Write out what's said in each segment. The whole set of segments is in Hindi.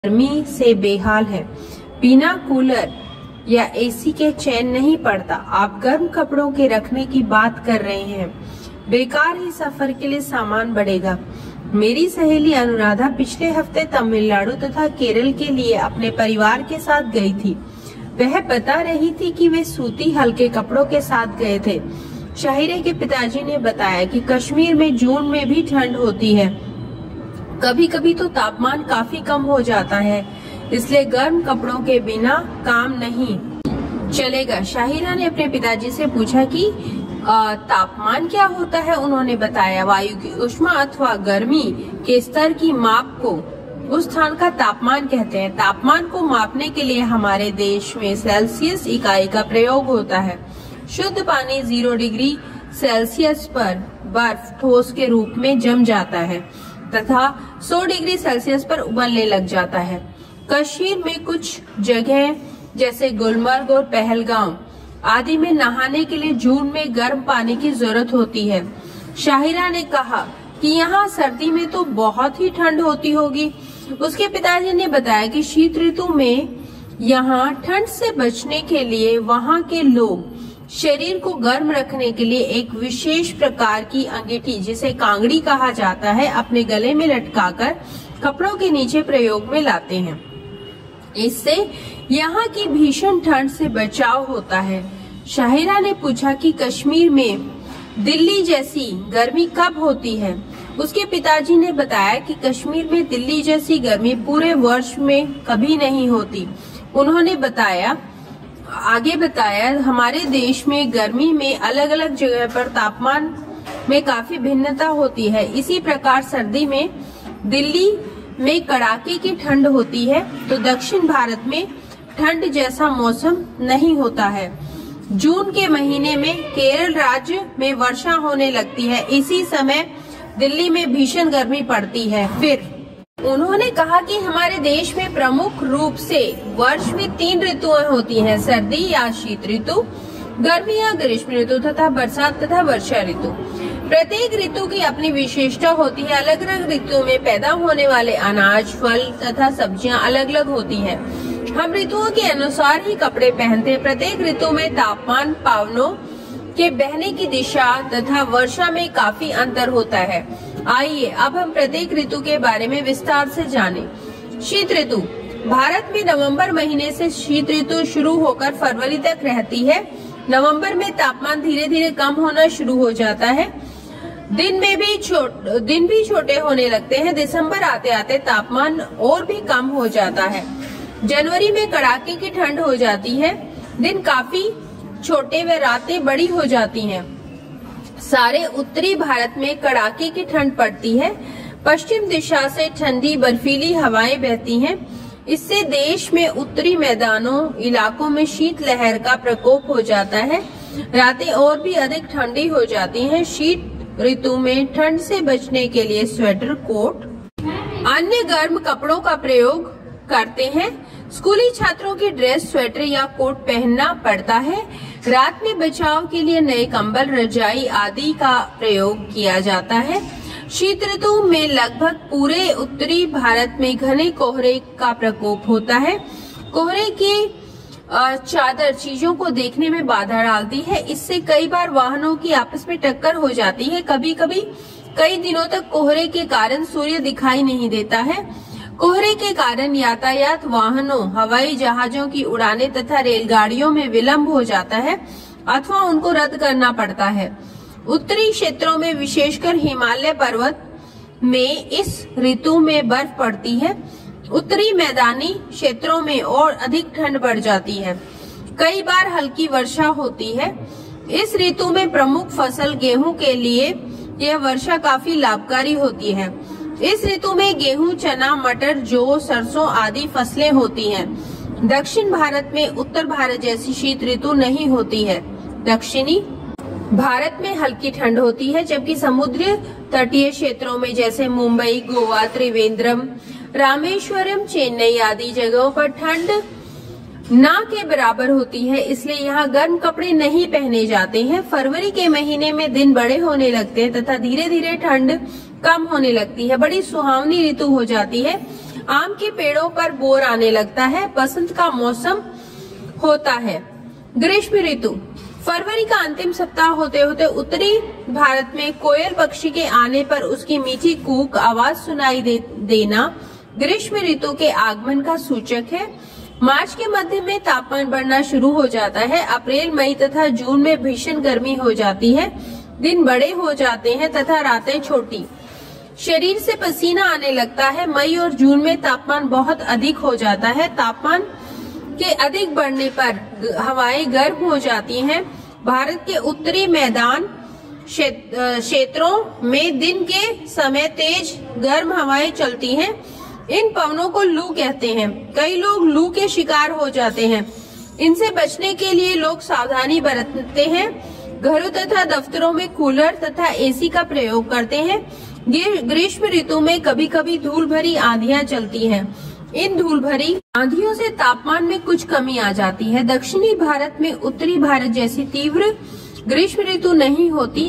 गर्मी से बेहाल है। बिना कूलर या एसी के चैन नहीं पड़ता। आप गर्म कपड़ों के रखने की बात कर रहे हैं। बेकार ही सफर के लिए सामान बढ़ेगा। मेरी सहेली अनुराधा पिछले हफ्ते तमिलनाडु तथा केरल के लिए अपने परिवार के साथ गई थी। वह बता रही थी कि वे सूती हल्के कपड़ों के साथ गए थे। शाहिरा के पिताजी ने बताया कि कश्मीर में जून में भी ठंड होती है। कभी कभी तो तापमान काफी कम हो जाता है, इसलिए गर्म कपड़ों के बिना काम नहीं चलेगा। शाहिरा ने अपने पिताजी से पूछा कि तापमान क्या होता है। उन्होंने बताया, वायु की ऊष्मा अथवा गर्मी के स्तर की माप को उस स्थान का तापमान कहते हैं। तापमान को मापने के लिए हमारे देश में सेल्सियस इकाई का प्रयोग होता है। शुद्ध पानी 0 डिग्री सेल्सियस पर बर्फ ठोस के रूप में जम जाता है तथा 100 डिग्री सेल्सियस पर उबलने लग जाता है। कश्मीर में कुछ जगह जैसे गुलमर्ग और पहलगाम आदि में नहाने के लिए जून में गर्म पानी की जरूरत होती है। शाहिरा ने कहा कि यहाँ सर्दी में तो बहुत ही ठंड होती होगी। उसके पिताजी ने बताया कि शीत ऋतु में यहाँ ठंड से बचने के लिए वहाँ के लोग शरीर को गर्म रखने के लिए एक विशेष प्रकार की अंगीठी, जिसे कांगड़ी कहा जाता है, अपने गले में लटकाकर कपड़ों के नीचे प्रयोग में लाते हैं। इससे यहाँ की भीषण ठंड से बचाव होता है। शाहिरा ने पूछा कि कश्मीर में दिल्ली जैसी गर्मी कब होती है। उसके पिताजी ने बताया कि कश्मीर में दिल्ली जैसी गर्मी पूरे वर्ष में कभी नहीं होती। उन्होंने आगे बताया, हमारे देश में गर्मी में अलग अलग जगह पर तापमान में काफी भिन्नता होती है। इसी प्रकार सर्दी में दिल्ली में कड़ाके की ठंड होती है तो दक्षिण भारत में ठंड जैसा मौसम नहीं होता है। जून के महीने में केरल राज्य में वर्षा होने लगती है। इसी समय दिल्ली में भीषण गर्मी पड़ती है। फिर उन्होंने कहा कि हमारे देश में प्रमुख रूप से वर्ष में 3 ऋतुएं होती हैं, सर्दी या शीत ऋतु, गर्मी या ग्रीष्म ऋतु तथा बरसात तथा वर्षा ऋतु। प्रत्येक ऋतु की अपनी विशेषता होती है। अलग अलग ऋतुओं में पैदा होने वाले अनाज, फल तथा सब्जियां अलग अलग होती हैं। हम ऋतुओं के अनुसार ही कपड़े पहनते हैं। प्रत्येक ऋतु में तापमान, पवनों के बहने की दिशा तथा वर्षा में काफी अंतर होता है। आइए अब हम प्रत्येक ऋतु के बारे में विस्तार से जानें। शीत ऋतु भारत में नवंबर महीने से शीत ऋतु शुरू होकर फरवरी तक रहती है। नवंबर में तापमान धीरे धीरे कम होना शुरू हो जाता है। दिन भी छोटे होने लगते हैं। दिसंबर आते आते तापमान और भी कम हो जाता है। जनवरी में कड़ाके की ठंड हो जाती है। दिन काफी छोटे व रातें बड़ी हो जाती हैं। सारे उत्तरी भारत में कड़ाके की ठंड पड़ती है। पश्चिम दिशा से ठंडी बर्फीली हवाएं बहती हैं। इससे देश में उत्तरी मैदानों इलाकों में शीतलहर का प्रकोप हो जाता है। रातें और भी अधिक ठंडी हो जाती हैं। शीत ऋतु में ठंड से बचने के लिए स्वेटर, कोट, अन्य गर्म कपड़ों का प्रयोग करते हैं। स्कूली छात्रों की ड्रेस, स्वेटर या कोट पहनना पड़ता है। रात में बचाव के लिए नए कंबल, रजाई आदि का प्रयोग किया जाता है। शीत ऋतु में लगभग पूरे उत्तरी भारत में घने कोहरे का प्रकोप होता है। कोहरे की चादर चीजों को देखने में बाधा डालती है। इससे कई बार वाहनों की आपस में टक्कर हो जाती है। कभी कभी कई दिनों तक कोहरे के कारण सूर्य दिखाई नहीं देता है। कोहरे के कारण यातायात, वाहनों, हवाई जहाजों की उड़ानें तथा रेलगाड़ियों में विलंब हो जाता है अथवा उनको रद्द करना पड़ता है। उत्तरी क्षेत्रों में विशेषकर हिमालय पर्वत में इस ऋतु में बर्फ पड़ती है। उत्तरी मैदानी क्षेत्रों में और अधिक ठंड बढ़ जाती है। कई बार हल्की वर्षा होती है। इस ऋतु में प्रमुख फसल गेहूं के लिए यह वर्षा काफी लाभकारी होती है। इस ऋतु में गेहूं, चना, मटर, जौ, सरसों आदि फसलें होती हैं। दक्षिण भारत में उत्तर भारत जैसी शीत ऋतु नहीं होती है। दक्षिणी भारत में हल्की ठंड होती है, जबकि समुद्र तटीय क्षेत्रों में जैसे मुंबई, गोवा, त्रिवेंद्रम, रामेश्वरम, चेन्नई आदि जगहों पर ठंड ना के बराबर होती है। इसलिए यहाँ गर्म कपड़े नहीं पहने जाते हैं। फरवरी के महीने में दिन बड़े होने लगते हैं तथा धीरे धीरे ठंड कम होने लगती है। बड़ी सुहावनी ऋतु हो जाती है। आम के पेड़ों पर बोर आने लगता है। बसंत का मौसम होता है। ग्रीष्म ऋतु, फरवरी का अंतिम सप्ताह होते होते उत्तरी भारत में कोयल पक्षी के आने पर उसकी मीठी कूक आवाज सुनाई देना ग्रीष्म ऋतु के आगमन का सूचक है। मार्च के मध्य में तापमान बढ़ना शुरू हो जाता है। अप्रैल, मई तथा जून में भीषण गर्मी हो जाती है। दिन बड़े हो जाते हैं तथा रातें छोटी। शरीर से पसीना आने लगता है। मई और जून में तापमान बहुत अधिक हो जाता है। तापमान के अधिक बढ़ने पर हवाएं गर्म हो जाती हैं। भारत के उत्तरी मैदान क्षेत्रों में दिन के समय तेज गर्म हवाएं चलती हैं। इन पवनों को लू कहते हैं। कई लोग लू के शिकार हो जाते हैं। इनसे बचने के लिए लोग सावधानी बरतते हैं। घरों तथा दफ्तरों में कूलर तथा एसी का प्रयोग करते हैं। ग्रीष्म ऋतु में कभी कभी धूल भरी आंधियां चलती हैं। इन धूल भरी आंधियों से तापमान में कुछ कमी आ जाती है। दक्षिणी भारत में उत्तरी भारत जैसी तीव्र ग्रीष्म ऋतु नहीं होती,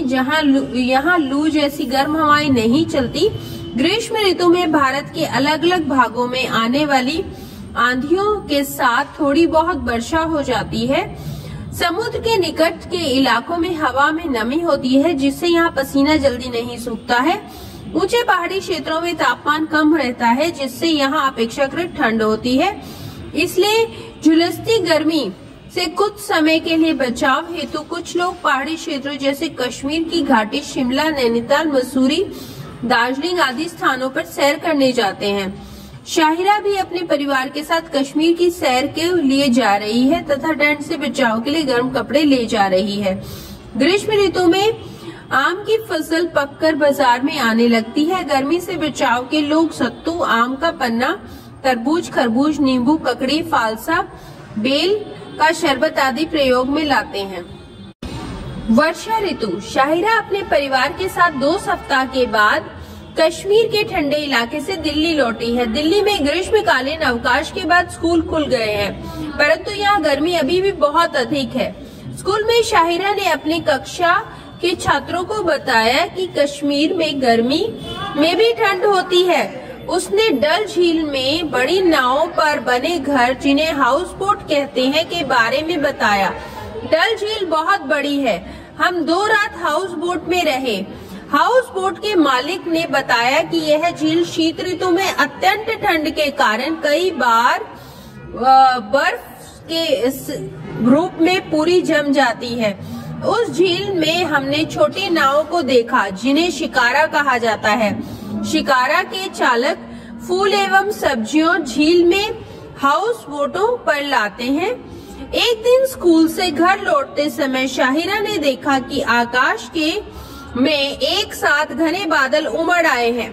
यहाँ लू जैसी गर्म हवाएं नहीं चलती। ग्रीष्म ऋतु में भारत के अलग अलग भागों में आने वाली आंधियों के साथ थोड़ी बहुत वर्षा हो जाती है। समुद्र के निकट के इलाकों में हवा में नमी होती है, जिससे यहाँ पसीना जल्दी नहीं सूखता है। ऊंचे पहाड़ी क्षेत्रों में तापमान कम रहता है, जिससे यहाँ अपेक्षाकृत ठंड होती है। इसलिए झुलसती गर्मी से कुछ समय के लिए बचाव हेतु कुछ लोग पहाड़ी क्षेत्रों जैसे कश्मीर की घाटी, शिमला, नैनीताल, मसूरी, दार्जिलिंग आदि स्थानों पर सैर करने जाते हैं। शाहिरा भी अपने परिवार के साथ कश्मीर की सैर के लिए जा रही है तथा ठंड से बचाव के लिए गर्म कपड़े ले जा रही है। ग्रीष्म ऋतु में आम की फसल पककर बाजार में आने लगती है। गर्मी से बचाव के लोग सत्तू, आम का पन्ना, तरबूज, खरबूज, नींबू, ककड़ी, फालसा, बेल का शरबत आदि प्रयोग में लाते हैं। वर्षा ऋतु, शाहिरा अपने परिवार के साथ 2 सप्ताह के बाद कश्मीर के ठंडे इलाके से दिल्ली लौटी है। दिल्ली में ग्रीष्मकालीन अवकाश के बाद स्कूल खुल गए हैं, परंतु यहाँ गर्मी अभी भी बहुत अधिक है। स्कूल में शाहिरा ने अपनी कक्षा के छात्रों को बताया कि कश्मीर में गर्मी में भी ठंड होती है। उसने डल झील में बड़ी नावों पर बने घर, जिन्हें हाउस बोट कहते हैं, के बारे में बताया। डल झील बहुत बड़ी है। हम 2 रात हाउस बोट में रहे। हाउस बोट के मालिक ने बताया कि यह झील शीत ऋतु में अत्यंत ठंड के कारण कई बार बर्फ के रूप में पूरी जम जाती है। उस झील में हमने छोटी नावों को देखा, जिन्हें शिकारा कहा जाता है। शिकारा के चालक फूल एवं सब्जियों झील में हाउस बोटों पर लाते हैं। एक दिन स्कूल से घर लौटते समय शाहिरा ने देखा कि आकाश में एक साथ घने बादल उमड़ आए हैं।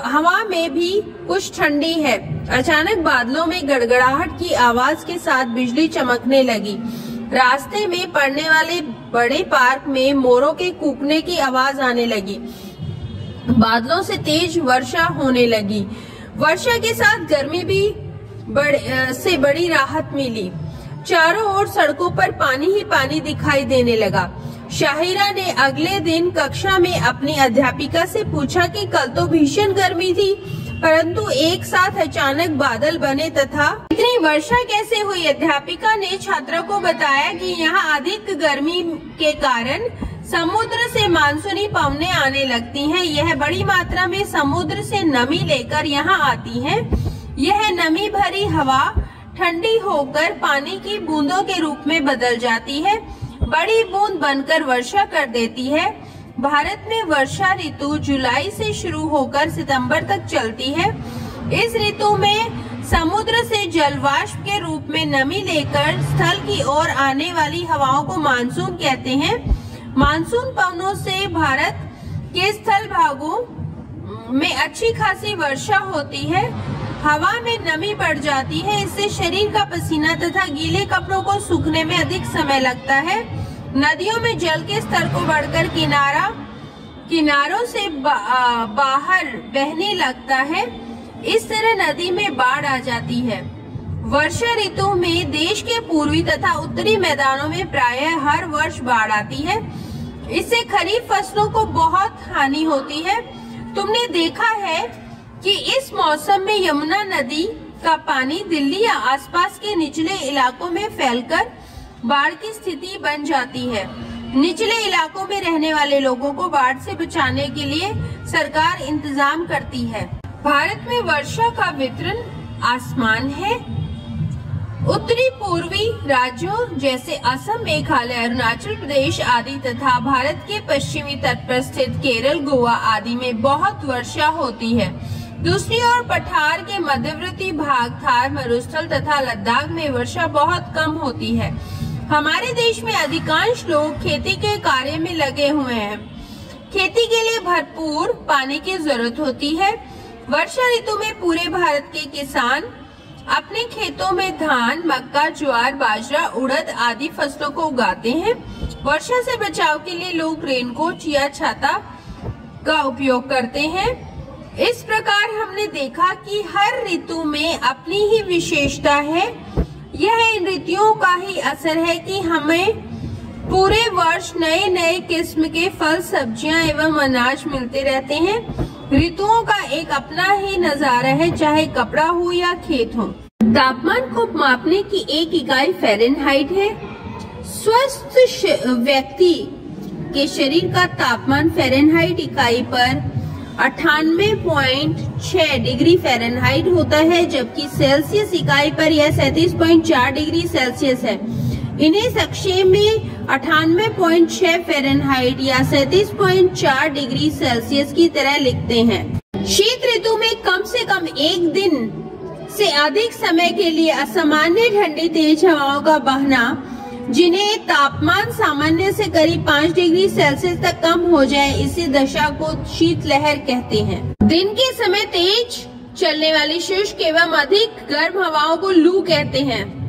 हवा में भी कुछ ठंडी है। अचानक बादलों में गड़गड़ाहट की आवाज के साथ बिजली चमकने लगी। रास्ते में पड़ने वाले बड़े पार्क में मोरों के कूकने की आवाज आने लगी। बादलों से तेज वर्षा होने लगी। वर्षा के साथ गर्मी भी बड़ी राहत मिली। चारों ओर सड़कों पर पानी ही पानी दिखाई देने लगा। शाहिरा ने अगले दिन कक्षा में अपनी अध्यापिका से पूछा कि कल तो भीषण गर्मी थी, परंतु एक साथ अचानक बादल बने तथा इतनी वर्षा कैसे हुई। अध्यापिका ने छात्रों को बताया कि यहाँ अधिक गर्मी के कारण समुद्र से मानसूनी पवनें आने लगती हैं। यह बड़ी मात्रा में समुद्र से नमी लेकर यहाँ आती है। यह नमी भरी हवा ठंडी होकर पानी की बूंदों के रूप में बदल जाती है, बड़ी बूंद बनकर वर्षा कर देती है। भारत में वर्षा ऋतु जुलाई से शुरू होकर सितंबर तक चलती है। इस ऋतु में समुद्र से जलवाष्प के रूप में नमी लेकर स्थल की ओर आने वाली हवाओं को मानसून कहते हैं। मानसून पवनों से भारत के स्थल भागों में अच्छी खासी वर्षा होती है। हवा में नमी बढ़ जाती है, इससे शरीर का पसीना तथा गीले कपड़ों को सूखने में अधिक समय लगता है। नदियों में जल के स्तर को बढ़कर किनारों से बाहर बहने लगता है। इस तरह नदी में बाढ़ आ जाती है। वर्षा ऋतु में देश के पूर्वी तथा उत्तरी मैदानों में प्रायः हर वर्ष बाढ़ आती है। इससे खरीफ फसलों को बहुत हानि होती है। तुमने देखा है कि इस मौसम में यमुना नदी का पानी दिल्ली या आसपास के निचले इलाकों में फैलकर बाढ़ की स्थिति बन जाती है। निचले इलाकों में रहने वाले लोगों को बाढ़ से बचाने के लिए सरकार इंतजाम करती है। भारत में वर्षा का वितरण आसमान है। उत्तरी पूर्वी राज्यों जैसे असम, मेघालय, अरुणाचल प्रदेश आदि तथा भारत के पश्चिमी तट पर स्थित केरल, गोवा आदि में बहुत वर्षा होती है। दूसरी ओर पठार के मध्यवर्ती भाग, थार मरुस्थल तथा लद्दाख में वर्षा बहुत कम होती है। हमारे देश में अधिकांश लोग खेती के कार्य में लगे हुए हैं। खेती के लिए भरपूर पानी की जरूरत होती है। वर्षा ऋतु में पूरे भारत के किसान अपने खेतों में धान, मक्का, ज्वार, बाजरा, उड़द आदि फसलों को उगाते हैं। वर्षा से बचाव के लिए लोग रेनकोट या छाता का उपयोग करते हैं। इस प्रकार हमने देखा कि हर ऋतु में अपनी ही विशेषता है। यह इन ऋतुओं का ही असर है कि हमें पूरे वर्ष नए नए किस्म के फल, सब्जियां एवं अनाज मिलते रहते हैं। ऋतुओं का एक अपना ही नजारा है, चाहे कपड़ा हो या खेत हो। तापमान को मापने की एक इकाई फ़ारेनहाइट है। स्वस्थ व्यक्ति के शरीर का तापमान फ़ारेनहाइट इकाई पर 98.6 डिग्री फ़ारेनहाइट होता है, जबकि सेल्सियस इकाई पर यह 37.4 डिग्री सेल्सियस है। इन्हें संक्षेप में 98.6 फ़ारेनहाइट या 37.4 डिग्री सेल्सियस की तरह लिखते हैं। शीत ऋतु में कम से कम एक दिन से अधिक समय के लिए असामान्य ठंडी तेज हवाओं का बहना, जिन्हें तापमान सामान्य से करीब 5 डिग्री सेल्सियस तक कम हो जाए, इसी दशा को शीतलहर कहते हैं। दिन के समय तेज चलने वाली शुष्क एवं अधिक गर्म हवाओं को लू कहते हैं।